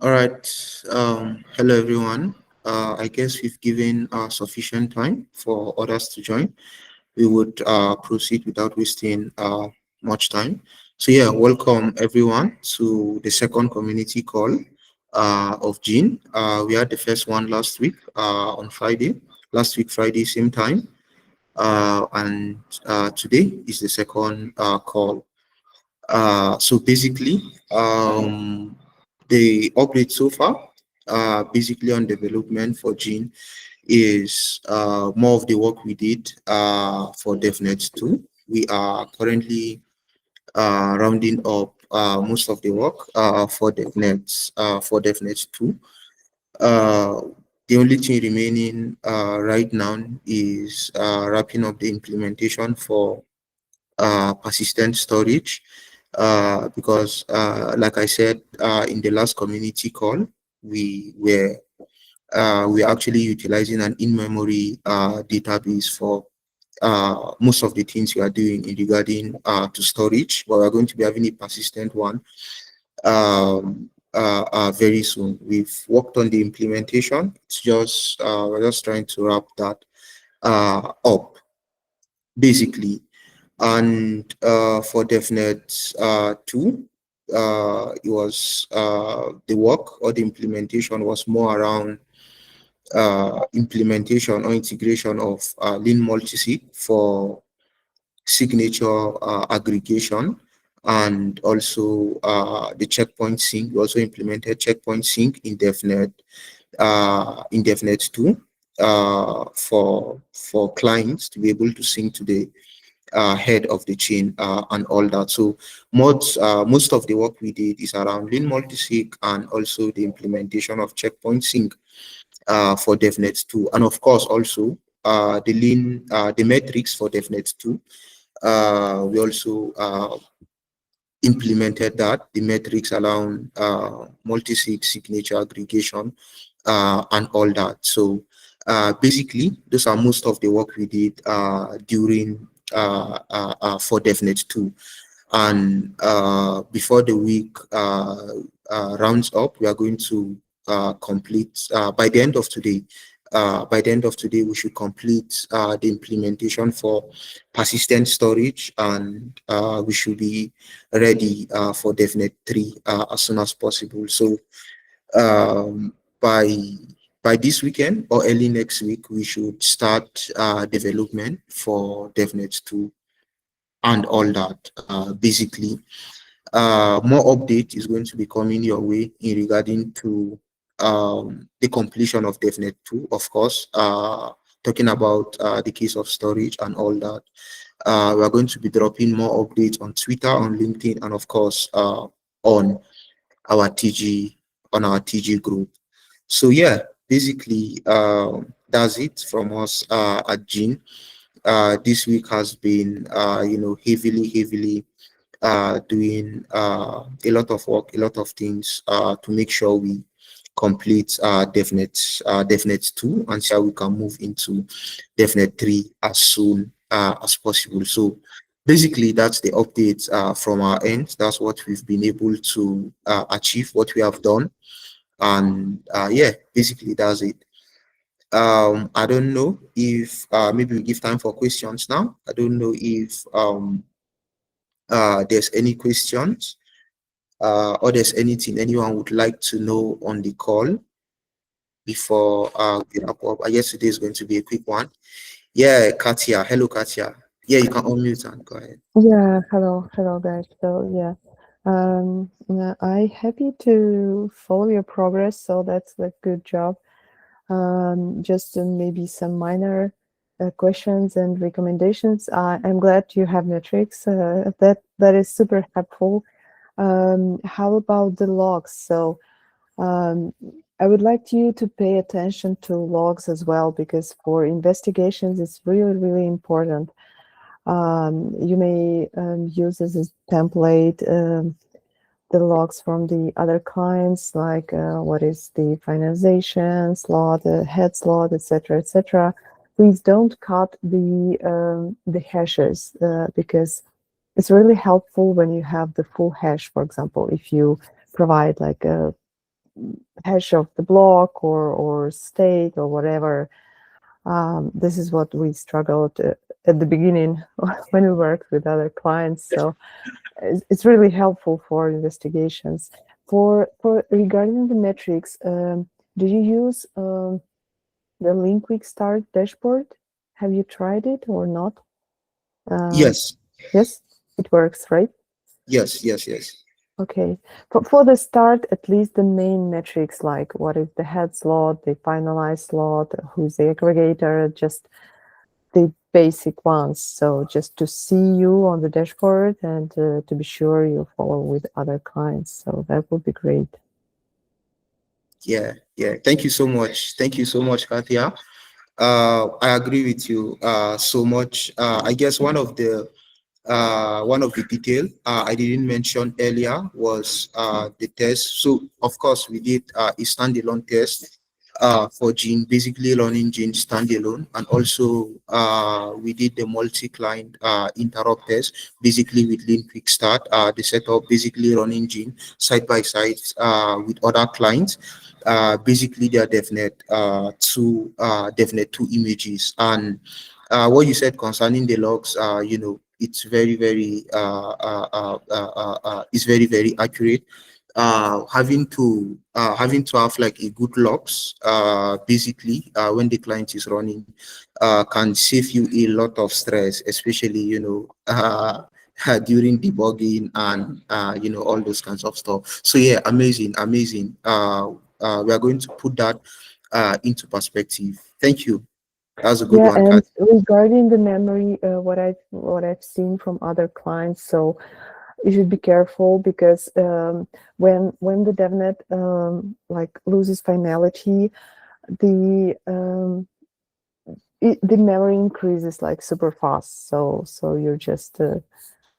All right. Hello, everyone. I guess we've given sufficient time for others to join. We would proceed without wasting much time. So, yeah, welcome everyone to the second community call of Gean. We had the first one last week on Friday. Last week, Friday, same time. And today is the second call. So basically, the update so far, basically on development for Gean is more of the work we did for Devnet2. We are currently rounding up most of the work for Devnet2. Uh, the only thing remaining right now is wrapping up the implementation for persistent storage because like I said in the last community call, we're actually utilizing an in-memory database for most of the things we are doing in regarding to storage, but we're going to be having a persistent one very soon. We've worked on the implementation. It's just we're just trying to wrap that up basically. And for Devnet2, it was the work or the implementation was more around implementation or integration of Lean Multisig for signature aggregation, and also the checkpoint sync. We also implemented checkpoint sync in Devnet2 for clients to be able to sync to the head of the chain and all that. So most of the work we did is around Lean Multisig and also the implementation of checkpoint sync for Devnet2, and of course also the metrics for Devnet2. We also implemented that, the metrics around multi-sig signature aggregation and all that. So basically, those are most of the work we did during for Devnet2. And before the week rounds up, we are going to complete by the end of today. By the end of today, we should complete the implementation for persistent storage, and we should be ready for Devnet3 as soon as possible. So um, by this weekend or early next week, we should start development for Devnet2 and all that. Basically, more update is going to be coming your way in regarding to the completion of Devnet2, of course, talking about the case of storage and all that. We're going to be dropping more updates on Twitter, on LinkedIn, and of course on our TG group. So yeah, basically that's it from us at Gean. This week has been heavily doing a lot of work, a lot of things to make sure we complete Devnet2 and see how we can move into Devnet3 as soon as possible. So basically, that's the update from our end. That's what we've been able to achieve, what we have done. And yeah, basically, that's it. I don't know if maybe we give time for questions now. I don't know if there's any questions or there's anything anyone would like to know on the call before we wrap up. I guess today is going to be a quick one. Yeah, Katia. Hello, Katia. Yeah, you can unmute and go ahead. Yeah, hello guys. So yeah, yeah, I happy to follow your progress. So that's a good job. Just maybe some minor questions and recommendations. I'm glad you have metrics. That is super helpful. How about the logs? So I would like you to pay attention to logs as well, because for investigations, it's really important. You may use as a template the logs from the other clients, like what is the finalization slot, the head slot, etc., etc. Please don't cut the hashes because it's really helpful when you have the full hash. For example, if you provide like hash of the block or state or whatever. This is what we struggled at the beginning when we worked with other clients. So it's really helpful for investigations. For regarding the metrics, do you use the Lean Quickstart dashboard? Have you tried it or not? Yes, Yes, it works, right? yes, yes, yes. Okay. For the start, at least the main metrics like what is the head slot, the finalized slot, who's the aggregator, just the basic ones. So just to see you on the dashboard and to be sure you follow with other clients. So that would be great. Yeah, yeah. Thank you so much. Thank you so much, Katia. I agree with you so much. I guess one of the detail I didn't mention earlier was the test. So of course we did a standalone test for Gean, basically running Gean standalone, and also we did the multi-client interop test, basically with Lean Quickstart, the setup, basically running Gean side by side with other clients. Basically, they are Devnet2 images, and what you said concerning the logs, it's it's very very accurate. Having to have like a good logs, basically when the client is running, can save you a lot of stress, especially during debugging and all those kinds of stuff. So yeah, amazing, amazing. We are going to put that into perspective. Thank you. That's a good Yeah, one, and Kat. regarding the memory, what I've seen from other clients, so you should be careful because when the DevNet like loses finality, the the memory increases like super fast. So you're just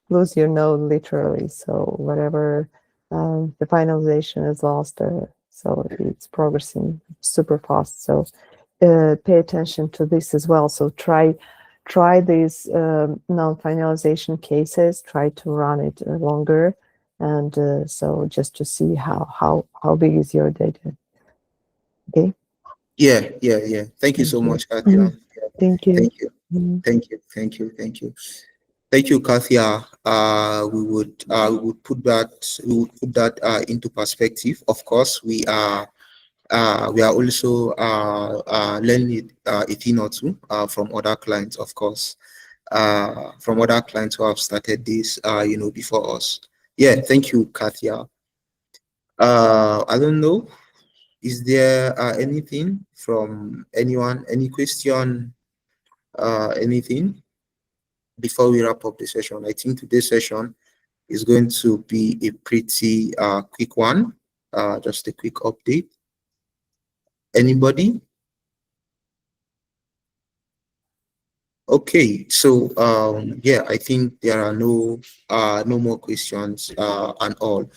lose your node literally. So whatever the finalization is lost, so it's progressing super fast. So pay attention to this as well. So try these non-finalization cases. Try to run it longer, and so just to see how big is your data. Okay. Yeah, yeah, yeah. Thank you Thank so you. much, Katia. Mhm. Thank you. Thank you. Mhm. Thank you. Thank you. Thank you. Thank you, Katia. We would put that into perspective. Of course, we are also learning a thing or two from other clients, of course, from other clients who have started this, before us. Yeah, thank you, Katia. I don't know. Is there anything from anyone? Any question? Anything before we wrap up the session? I think today's session is going to be a pretty quick one. Just a quick update. Anybody? Okay, so yeah, I think there are no more questions and all.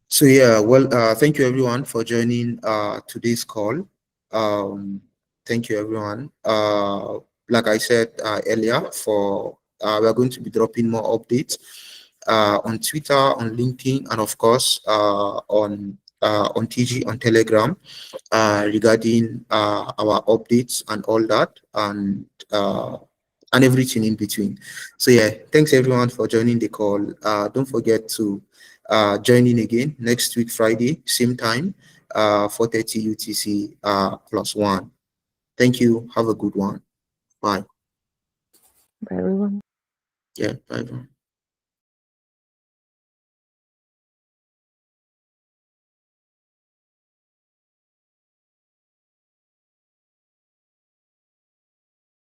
So yeah, well, thank you everyone for joining today's call. Um, Thank you everyone. Like I said earlier, for we are going to be dropping more updates on Twitter, on LinkedIn, and of course on TG, on Telegram, regarding our updates and all that, and everything in between. So yeah, thanks everyone for joining the call. Don't forget to join in again next week, Friday, same time, 4:30 UTC +1. Thank you. Have a good one. Bye. Bye, everyone. Yeah, bye.